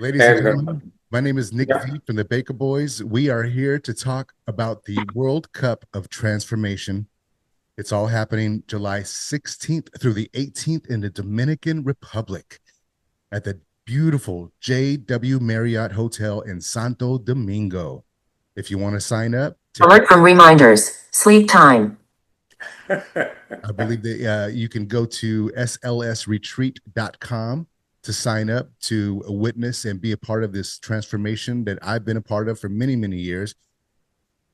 Ladies and And gentlemen, my name is Nick yeah, V from the Baka Boyz. We are here to talk about the World Cup of Transformation. It's all happening July 16th through the 18th in the Dominican Republic at the beautiful JW Marriott Hotel in Santo Domingo. If you want to sign up to Alert from reminders. Sleep time. I believe that you can go to slsretreat.com to sign up to witness and be a part of this transformation that I've been a part of for many, many years.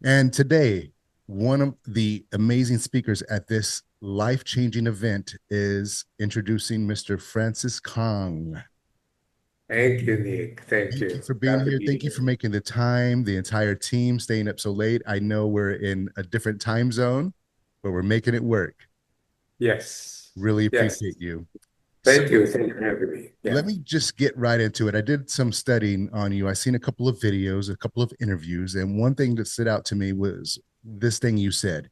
And today, one of the amazing speakers at this life changing event is introducing Mr. Francis Kong. thank you, Nick. Thank Thank you you. for being Glad to here. be Thank you here. for making the time, the entire team staying up so late. I know we're in a different time zone, but we're making it work. Yes. Really Yes. appreciate you. So Thank you. Thank you for having me. let Yeah. me just get right into it. I did some studying on you. I seen a couple of videos, a couple of interviews, and one thing that stood out to me was this thing you said.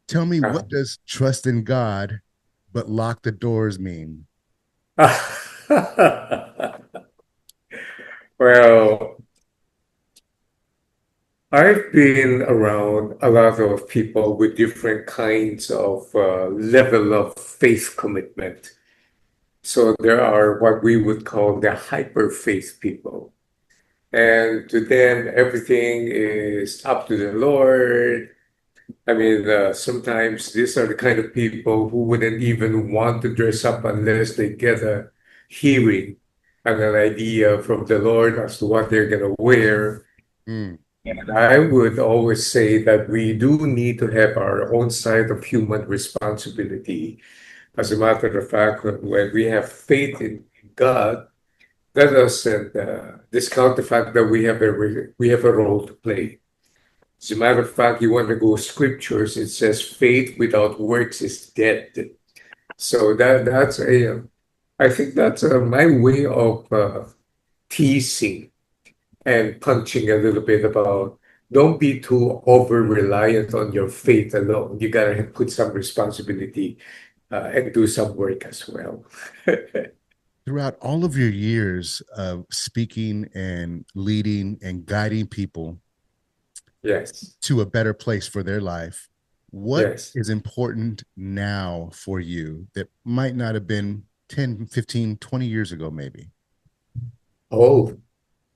Tell me, Uh, what does trust in God but lock the doors mean? well, I've been around a lot of people with different kinds of level of faith commitment. So there are what we would call the hyper faith people. And to them, everything is up to the Lord. I mean, sometimes these are the kind of people who wouldn't even want to dress up unless they get a hearing and an idea from the Lord as to what they're going to wear. Mm, And I would always say that we do need to have our own side of human responsibility. As a matter of fact, when we have faith in God, that doesn't discount the fact that we have a role to play. As a matter of fact, you want to go scriptures, it says faith without works is dead. So that's a, I think that's my way of teasing and punching a little bit about don't be too over reliant on your faith alone. You gotta put some responsibility and do some work as well. throughout all of your years of speaking and leading and guiding people Yes, to a better place for their life, what yes. is important now for you that might not have been 10, 15, 20 years ago, maybe? Oh,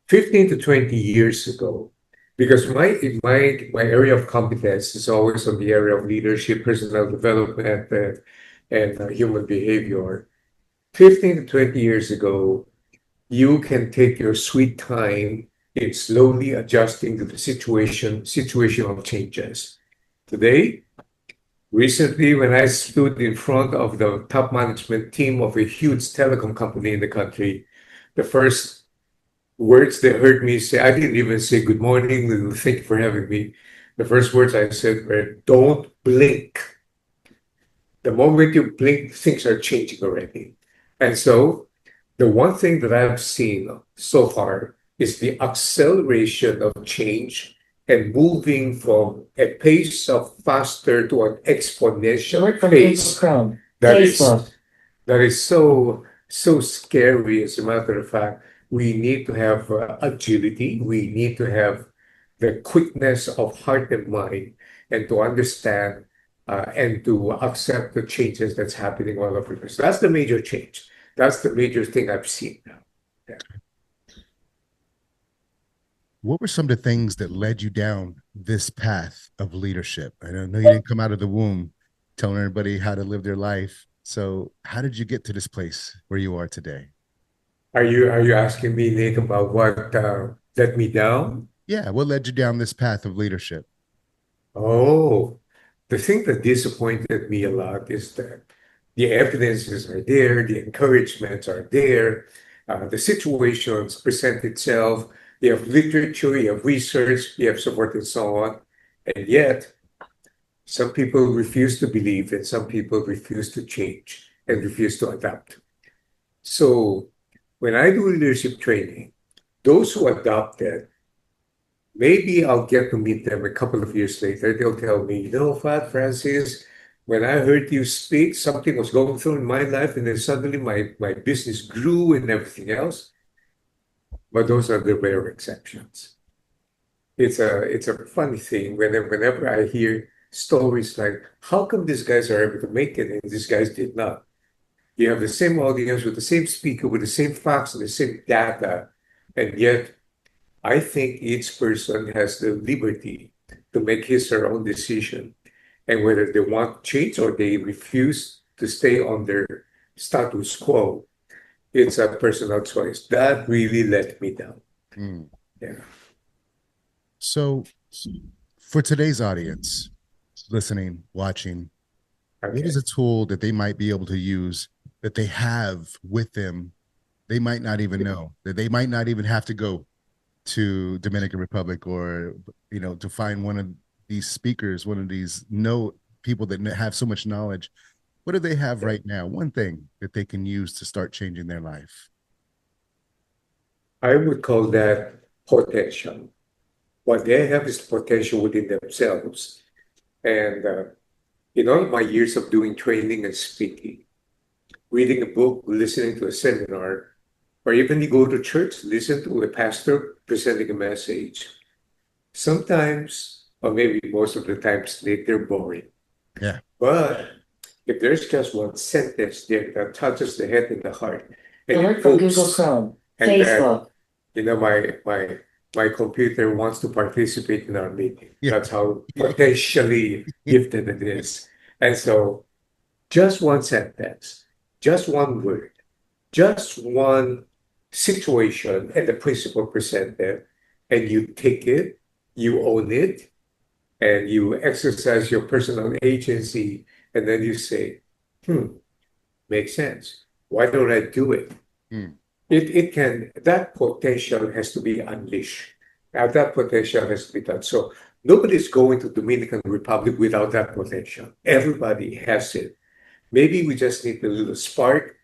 15 to 20 years ago, because my area of competence is always on the area of leadership, personal development, and human behavior. 15 to 20 years ago, you can take your sweet time in slowly adjusting to the situational changes. Today, recently, when I stood in front of the top management team of a huge telecom company in the country, the first words they heard me say, I didn't even say good morning, thank you for having me. The first words I said were, don't blink. The moment you blink, things are changing already. And so the one thing that I've seen so far is the acceleration of change and moving from a pace of faster to an exponential Alert from Google pace Chrome. that Facebook. is so scary. As a matter of fact, we need to have agility. We need to have the quickness of heart and mind, and to understand and to accept the changes that's happening all over us. That's the major change. That's the major thing I've seen now. Yeah. What were some of the things that led you down this path of leadership? I know you didn't come out of the womb telling everybody how to live their life. So, how did you get to this place where you are today? Are you asking me, Nick, about what let me down? Yeah, what led you down this path of leadership? Oh, the thing that disappointed me a lot is that the evidences are there, the encouragements are there, the situations present itself. You have literature, you have research, you have support, and so on. And yet, some people refuse to believe, and some people refuse to change and refuse to adapt. So, when I do leadership training, those who adopted, maybe I'll get to meet them a couple of years later. They'll tell me, you know, Fat Francis, when I heard you speak, something was going through in my life, and then suddenly my business grew and everything else. but those are the rare exceptions. It's a funny thing whenever I hear stories like, how come these guys are able to make it and these guys did not? You have the same audience with the same speaker, with the same facts and the same data, and yet I think each person has the liberty to make his or her own decision, and whether they want change or they refuse to stay on their status quo, it's a personal choice. That really let me down. Mm. Yeah. So, for today's audience, listening, watching, what Okay. is a tool that they might be able to use that they have with them? They might not even know that they might not even have to go to Dominican Republic or to find one of these speakers, one of these people that have so much knowledge. What do they have right now? One thing that they can use to start changing their life. I would call that potential. What they have is potential within themselves. And in all my years of doing training and speaking, reading a book, listening to a seminar, or even you go to church, listen to a pastor presenting a message. Sometimes, or maybe most of the times, they're boring. Yeah. But if there's just one sentence there that touches the head and the heart, and Alert it from Google hooks, Chrome, and Facebook. my computer wants to participate in our meeting. Yeah. That's how potentially gifted it is. And so just one sentence, just one word, just one situation and the principle presented, and you take it, you own it, and you exercise your personal agency, and then you say, makes sense. Why don't I do it? Mm. That potential has to be unleashed. Now that potential has to be done. So nobody's going to Dominican Republic without that potential. Everybody has it. Maybe we just need a little spark,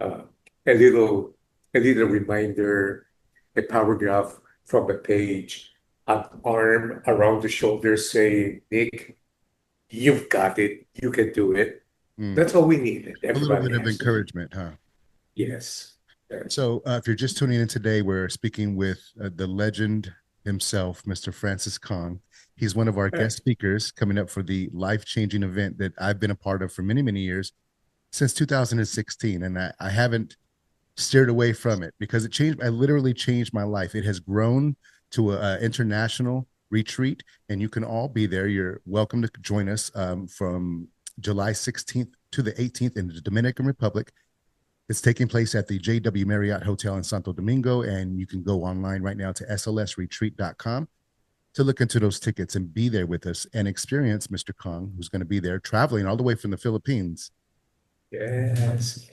uh, a little reminder, a paragraph from a page, an arm around the shoulder saying, Nick, you've got it. You can do it. Mm. That's all we need. A little bit Everybody of has it. encouragement, huh? Yes. So, if you're just tuning in today, we're speaking with the legend himself, Mr. Francis Kong. He's one of our guest speakers coming up for the life-changing event that I've been a part of for many, many years, since 2016. And I haven't steered away from it because I literally changed my life. It has grown to an international retreat, and you can all be there. You're welcome to join us from July 16th to the 18th in the Dominican Republic. It's taking place at the JW Marriott Hotel in Santo Domingo, and you can go online right now to slsretreat.com to look into those tickets and be there with us and experience Mr. Kong, who's going to be there traveling all the way from the Philippines. Yes.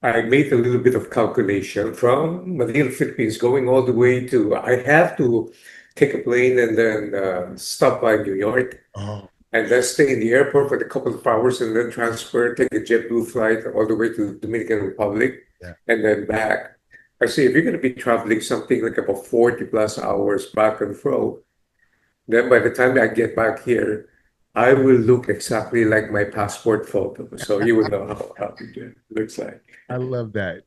I made a little bit of calculation from Manila, Philippines, going all the way to, I have to take a plane and then stop by New York. Oh. And then stay in the airport for a couple of hours and then transfer, take a JetBlue flight all the way to the Dominican Republic, Yeah. and then back. I say, if you're going to be traveling something like about 40 plus hours back and fro, then by the time I get back here, I will look exactly like my passport photo. So you will know how it looks like. I love that.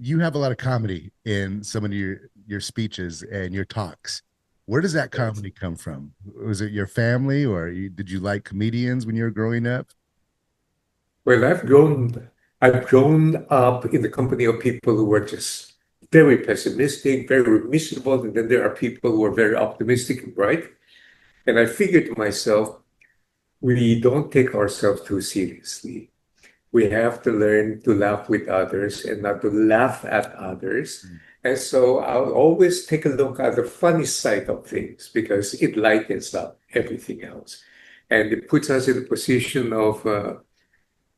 You have a lot of comedy in some of your speeches and your talks. Where does that comedy come from? Was it your family, or did you like comedians when you were growing up? Well, I've grown up in the company of people who were just very pessimistic, very miserable, and then there are people who are very optimistic and bright. And I figured to myself, we don't take ourselves too seriously. We have to learn to laugh with others and not to laugh at others. And so I'll always take a look at the funny side of things because it lightens up everything else. And it puts us in a position of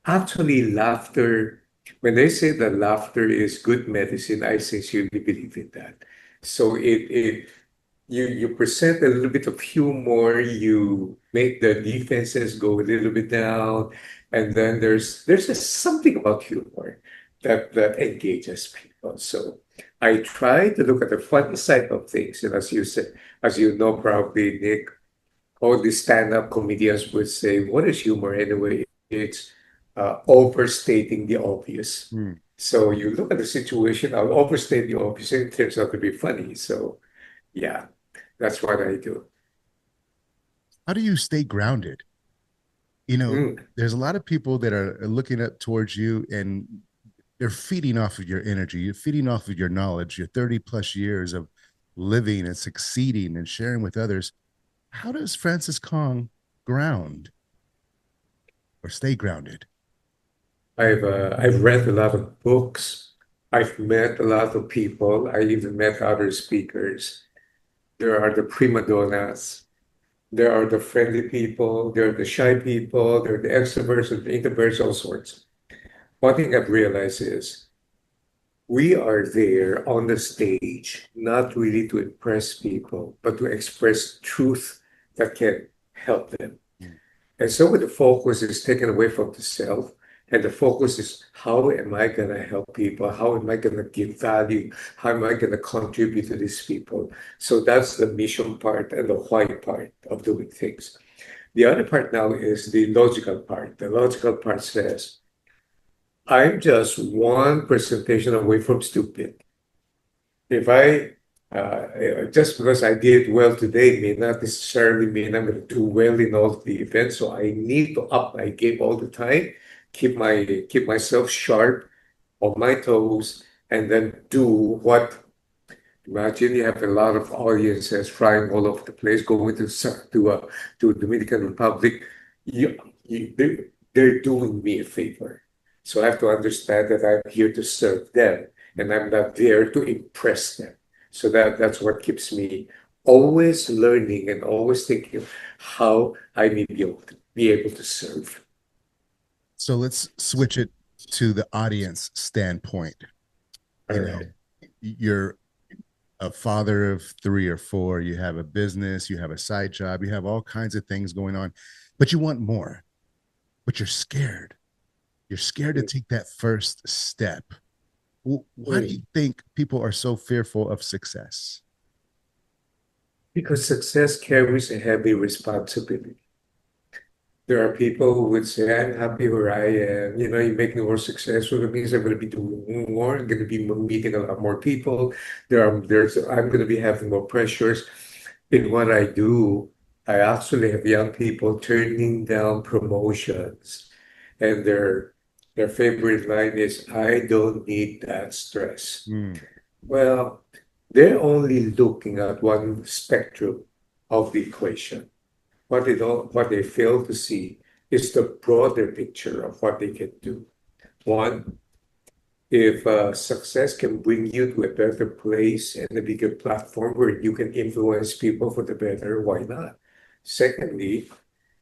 actually laughter. When they say that laughter is good medicine, I sincerely believe in that. So you present a little bit of humor, you make the defenses go a little bit down, and then there's just something about humor that engages people. So I try to look at the funny side of things, and as you said, as you know, probably Nick, all these stand-up comedians would say, "What is humor anyway? It's overstating the obvious." So you look at the situation, I'll overstate the obvious, and it turns out to be funny. So yeah, that's what I do. How do you stay grounded? You know, Mm, there's a lot of people that are looking up towards you and they're feeding off of your energy. You're feeding off of your knowledge, your 30 plus years of living and succeeding and sharing with others. How does Francis Kong ground or stay grounded? I've read a lot of books. I've met a lot of people. I even met other speakers. There are the prima donnas. There are the friendly people. There are the shy people. There are the extroverts and the introverts, all sorts. One thing I've realized is we are there on the stage, not really to impress people, but to express truth that can help them. Mm. And so when the focus is taken away from the self, and the focus is how am I going to help people? How am I going to give value? How am I going to contribute to these people? So that's the mission part and the why part of doing things. The other part now is the logical part. The logical part says, I'm just one presentation away from stupid. If just because I did well today may not necessarily mean I'm going to do well in all of the events. So I need to up my game all the time, keep myself sharp on my toes, and then do what. Imagine you have a lot of audiences flying all over the place, going to Dominican Republic. You, they're doing me a favor. So I have to understand that I'm here to serve them and I'm not there to impress them. So that's what keeps me always learning and always thinking how I may be able to serve. So let's switch it to the audience standpoint. All You know, right. you're a father of three or four, you have a business, you have a side job, you have all kinds of things going on, but you want more, but you're scared. You're scared to take that first step. Why do you Mm. think people are so fearful of success? Because success carries a heavy responsibility. There are people who would say, I'm happy where I am. You know, you make me more successful. It means I'm going to be doing more. I'm going to be meeting a lot more people. I'm going to be having more pressures. In what I do, I actually have young people turning down promotions. And their favorite line is, I don't need that stress. Mm, Well, they're only looking at one spectrum of the equation. What they fail to see is the broader picture of what they can do. One, if success can bring you to a better place and a bigger platform where you can influence people for the better, why not? Secondly,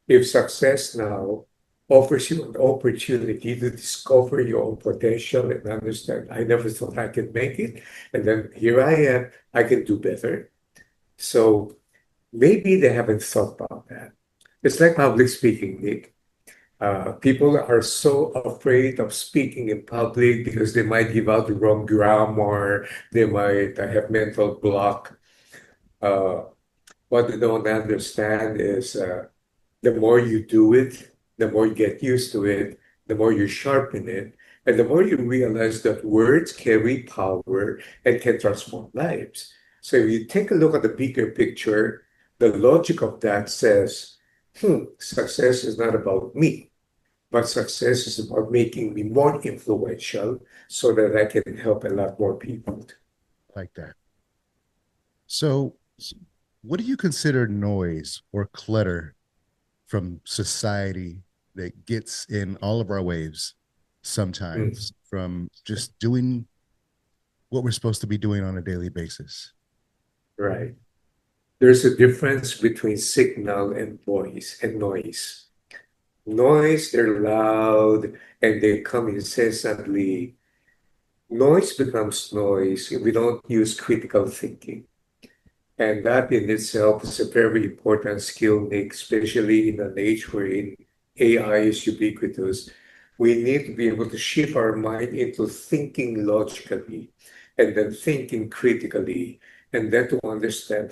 if success now offers you an opportunity to discover your own potential and understand, I never thought I could make it, and then here I am, I can do better. So maybe they haven't thought about that. It's like public speaking, Nick. People are so afraid of speaking in public because they might give out the wrong grammar, they might have mental block. Uh, what they don't understand is the more you do it, the more you get used to it, the more you sharpen it, and the more you realize that words carry power and can transform lives. So if you take a look at the bigger picture, the logic of that says, success is not about me, but success is about making me more influential so that I can help a lot more people. like that. So, what do you consider noise or clutter from society that gets in all of our waves Mm, sometimes from just doing what we're supposed to be doing on a daily basis? right. There's a difference between signal and voice and noise. Noise, they're loud and they come incessantly. Noise becomes noise if we don't use critical thinking. And that in itself is a very important skill, Nick, especially in an age wherein AI is ubiquitous. We need to be able to shift our mind into thinking logically and then thinking critically, and then to understand,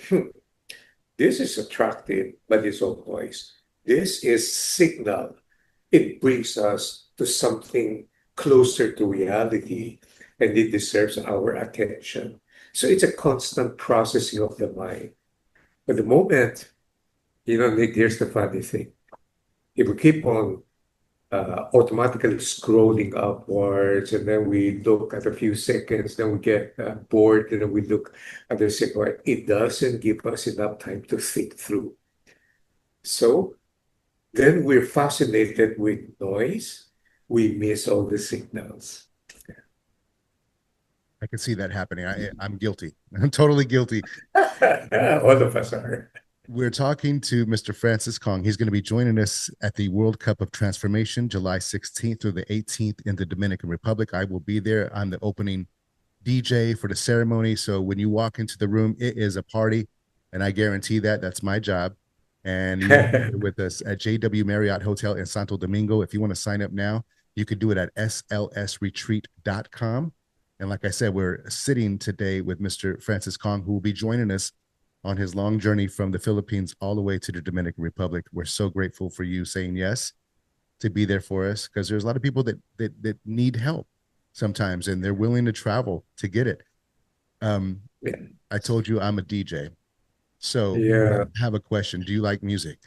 this is attractive, but it's all noise. This is signal. It brings us to something closer to reality, and it deserves our attention. So it's a constant processing of the mind. But the moment, Nick, here's the funny thing. If we keep on automatically scrolling upwards, and then we look at a few seconds, then we get bored, and then we look at the second. It doesn't give us enough time to think through. So then we're fascinated with noise. We miss all the signals. I can see that happening. I'm guilty. I'm totally guilty. All of us are. We're talking to Mr. Francis Kong. He's going to be joining us at the World Cup of Transformation, July 16th through the 18th in the Dominican Republic. I will be there. I'm the opening DJ for the ceremony. So when you walk into the room, it is a party. And I guarantee that's my job. And you're with us at JW Marriott Hotel in Santo Domingo. If you want to sign up now, you could do it at slsretreat.com. And like I said, we're sitting today with Mr. Francis Kong, who will be joining us on his long journey from the Philippines all the way to the Dominican Republic. We're so grateful for you saying yes to be there for us, because there's a lot of people that need help sometimes, and they're willing to travel to get it. Yeah. I told you I'm a DJ. So Yeah. I have a question. Do you like music?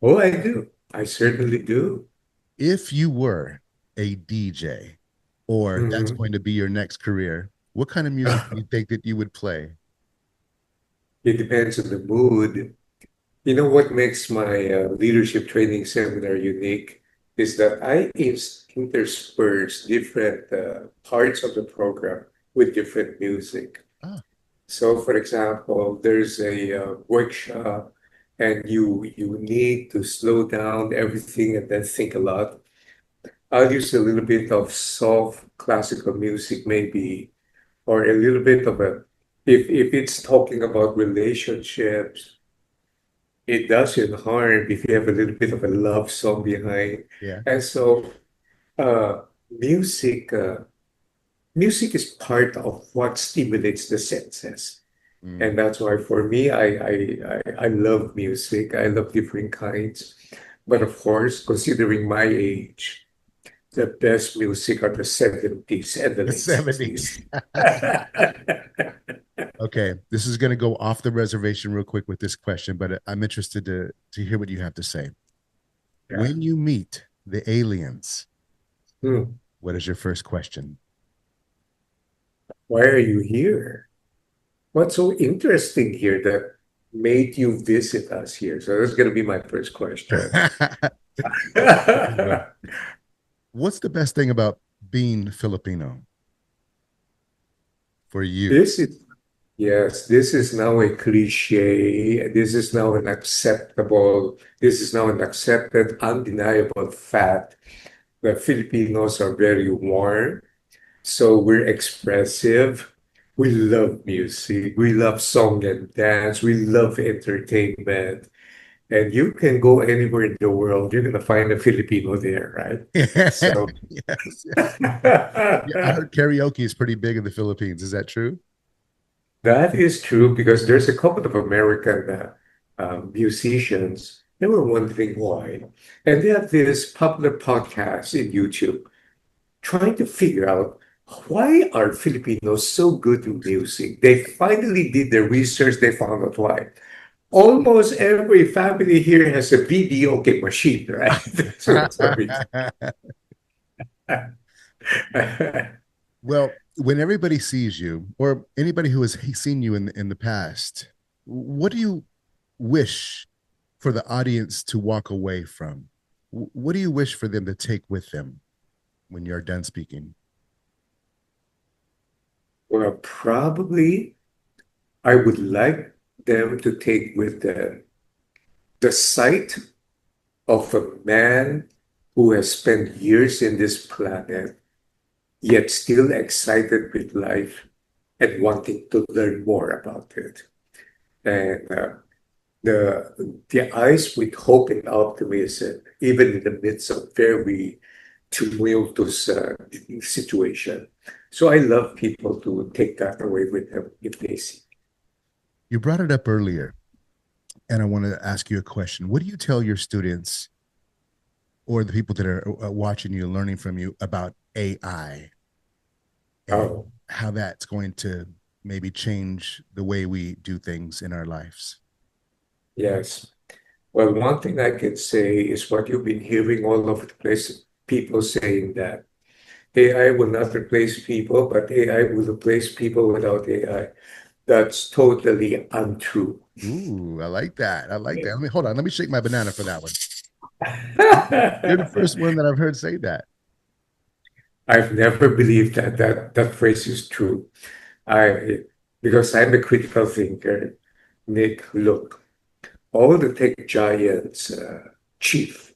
Oh, I do. I certainly do. If you were a DJ, or that's Mhm. going to be your next career, what kind of music do you think that you would play? It depends on the mood. You know what makes my leadership training seminar unique is that I intersperse different parts of the program with different music. Ah, So, for example, there's a workshop, and you need to slow down everything and then think a lot. I'll use a little bit of soft classical music, maybe, or a little bit of a, if it's talking about relationships, it doesn't harm if you have a little bit of a love song behind. yeah. And so, uh, music, music is part of what stimulates the senses. Mm. And that's why for me, I love music. I love different kinds. But of course, considering my age, the best music are the 70s and the The late 70s. 60s. Okay, this is going to go off the reservation real quick with this question, but I'm interested to hear what you have to say. Yeah. When you meet the aliens, Hmm. what is your first question? Why are you here? What's so interesting here that made you visit us here? So that's going to be my first question. What's the best thing about being Filipino for you? This is, yes, this is now a cliche. This is now an accepted, undeniable fact that Filipinos are very warm. So we're expressive. We love music. We love song and dance. We love entertainment. And you can go anywhere in the world, you're going to find a Filipino there, right? Yes, So, yes. Yeah, I heard karaoke is pretty big in the Philippines. Is that true? that is true because there's a couple of American musicians. They were wondering why. And they have this popular podcast in YouTube trying to figure out why are Filipinos so good in music. They finally did their research. They found out why. Almost every family here has a videoke machine, right? So that's the reason. Well, when everybody sees you, or anybody who has seen you in the past, what do you wish for the audience to walk away from? What do you wish for them to take with them when you're done speaking? Well, probably I would like them to take with them the sight of a man who has spent years in this planet, yet still excited with life and wanting to learn more about it. And the eyes with hope and optimism, even in the midst of very tumultuous situation. So I love people to take that away with them if they see. You brought it up earlier, and I want to ask you a question. What do you tell your students, or the people that are watching you, learning from you about AI and Oh, how that's going to maybe change the way we do things in our lives? yes. Well, one thing I can say is what you've been hearing all over the place, people saying that AI will not replace people, but AI will replace people without AI. That's totally untrue. Ooh, I like that. I like that. Let me hold on. Let me shake my banana for that one. You're the I've first one that I've heard say that. never believed that that phrase is true. I because I'm a critical thinker. Nick, look, all the tech giants, chief,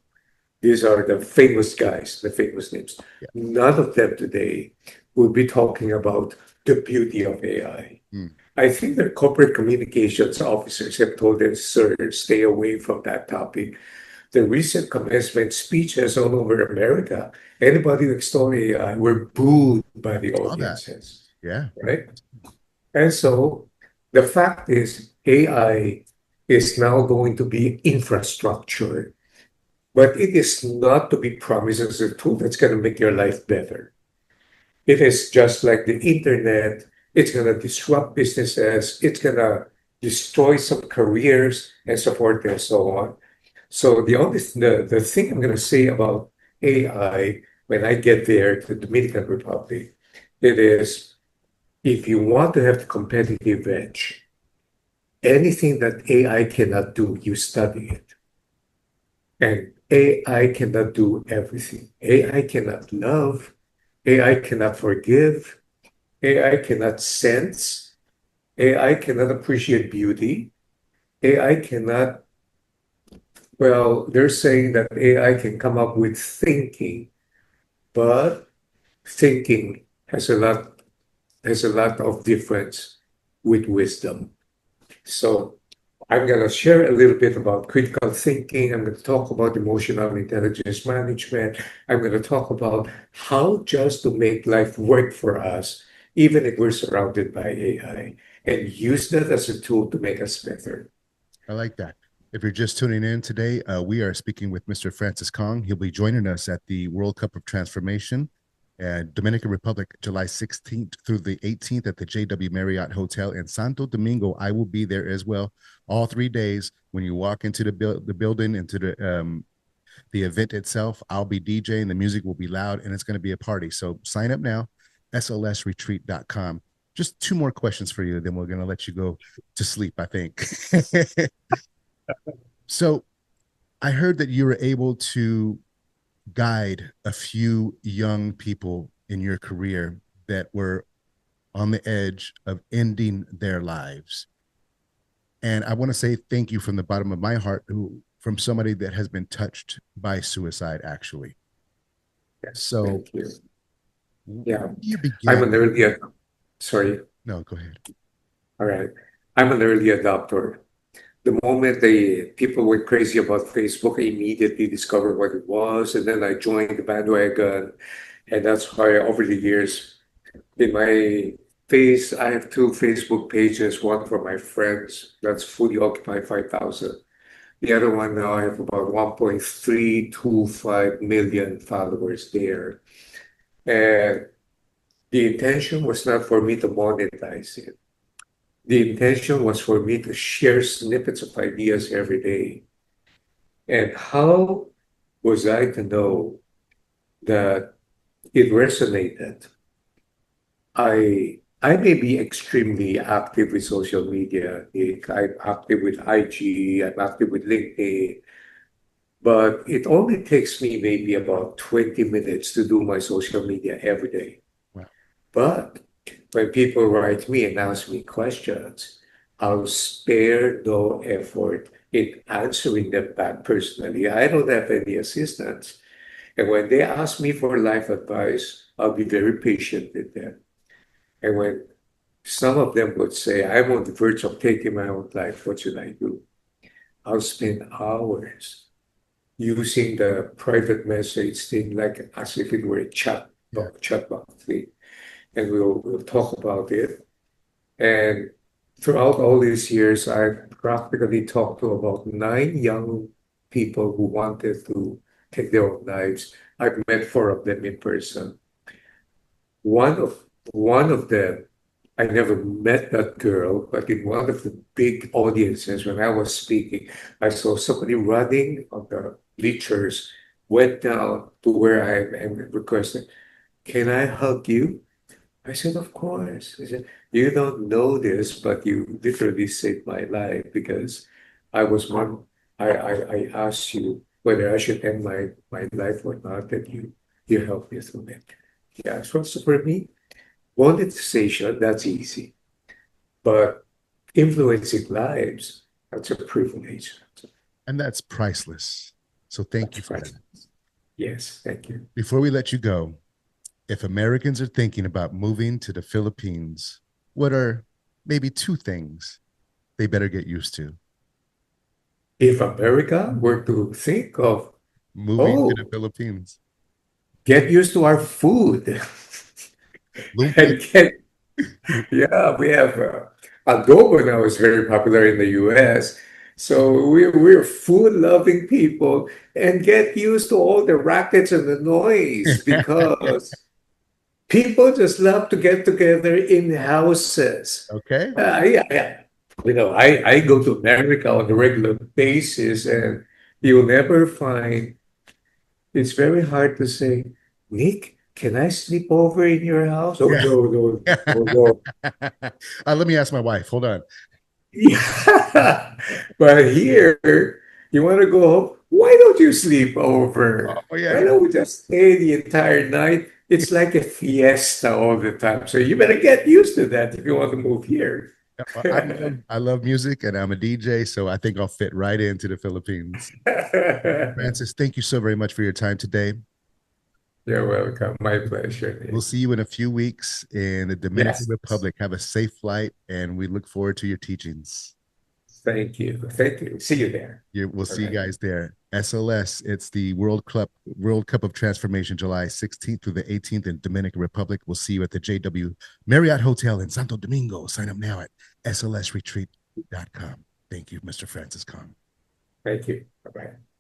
these are the famous guys, the famous names. Yeah. None of them today will be talking about the beauty of AI. Mm. I think their corporate communications officers have told them, sir, stay away from that topic. The recent commencement speeches all over America, anybody who extolled AI were booed by the Saw that. audiences, Yeah. right? And so the fact is, AI is now going to be infrastructure, but it is not to be promised as a tool that's going to make your life better. It is just like the internet. It's going to disrupt businesses. It's going to destroy some careers and so forth and so on. So the thing I'm going to say about AI when I get there to the Dominican Republic, it is if you want to have the competitive edge, anything that AI cannot do, you study it. And AI cannot do everything. AI cannot love. AI cannot forgive. AI cannot sense. AI cannot appreciate beauty. AI cannot, well, they're saying that AI can come up with thinking, but thinking has a lot of difference with wisdom. So I'm going to share a little bit about critical thinking. I'm going to talk about emotional intelligence management. I'm going to talk about how just to make life work for us, even if we're surrounded by AI, and use that as a tool to make us better. I like that. If you're just tuning in today, we are speaking with Mr. Francis Kong. He'll be joining us at the World Cup of Transformation, Dominican Republic, July 16th through the 18th at the JW Marriott Hotel in Santo Domingo. I will be there as well, all 3 days. When you walk into the building, into the event itself, I'll be DJing. The music will be loud, and it's going to be a party. So sign up now, slsretreat.com. Just two more questions for you, then we're going to let you go to sleep, I think. So I heard that you were able to guide a few young people in your career that were on the edge of ending their lives. And I want to say thank you from the bottom of my heart, from somebody that has been touched by suicide, actually. Yes, So thank you. Yeah, you I'm began. an early, sorry. No, go ahead. All right. I'm an early adopter. The moment the people went crazy about Facebook, I immediately discovered what it was, and then I joined the bandwagon, and that's why over the years, in my I have two Facebook pages, one for my friends, that's fully occupied 5,000. The other one now I have about 1.325 million followers there. And the intention was not for me to monetize it. The intention was for me to share snippets of ideas every day. And how was I to know that it resonated? I may be extremely active with social media. I'm active with IG, I'm active with LinkedIn, but it only takes me maybe about 20 minutes to do my social media every day. Wow. But when people write me and ask me questions, I'll spare no effort in answering them back personally. I don't have any assistants. And when they ask me for life advice, I'll be very patient with them. And when some of them would say, I'm on the verge of taking my own life, what should I do? I'll spend hours using the private message thing like as if it were a Yeah. chatbot thing. And we'll talk about it. And throughout all these years, I've practically talked to about 9 young people who wanted to take their own lives. I've met four of them in person. One of them, I never met that girl, but in one of the big audiences when I was speaking, I saw somebody running on the bleachers, went down to where I am and requested, "Can I hug you?" I said, "Of course." I said, "You don't know this, but you literally saved my life because I was one. I asked you whether I should end my life or not, and you helped me through it." Yeah, so for me, monetization, that's easy. But influencing lives, that's a privilege. And that's priceless. So thank you That's for right. that. Yes, thank you. Before we let you go, if Americans are thinking about moving to the Philippines, what are maybe two things they better get used to? If America were to think of, Moving to the oh, Philippines. get used to our food Lumpia. and get, yeah, we have adobo now is very popular in the US. So we're food-loving people and get used to all the rackets and the noise because people just love to get together in houses. Okay. Yeah. I go to America on a regular basis, and you'll never find it's very hard to say, "Nick, can I sleep over in your house?" Oh, Yeah. no, no, no, no. Let me ask my wife. Hold on. Yeah. But here, you want to go home? Why don't you sleep over? Oh yeah. Why don't we just stay the entire night? It's like a fiesta all the time. So you better get used to that if you want to move here. Well, I love music and I'm a DJ, so I think I'll fit right into the Philippines. Francis, thank you so very much for your time today. You're welcome. My pleasure, We'll Nick. see you in a few weeks in the Dominican Yes. Republic. Have a safe flight, and we look forward to your teachings. Thank you. Thank you. See you there. We'll All see you right. guys there. SLS, it's the World Cup of Transformation, July 16th through the 18th in Dominican Republic. We'll see you at the JW Marriott Hotel in Santo Domingo. Sign up now at slsretreat.com. Thank you, Mr. Francis Kong. Thank you. Bye-bye.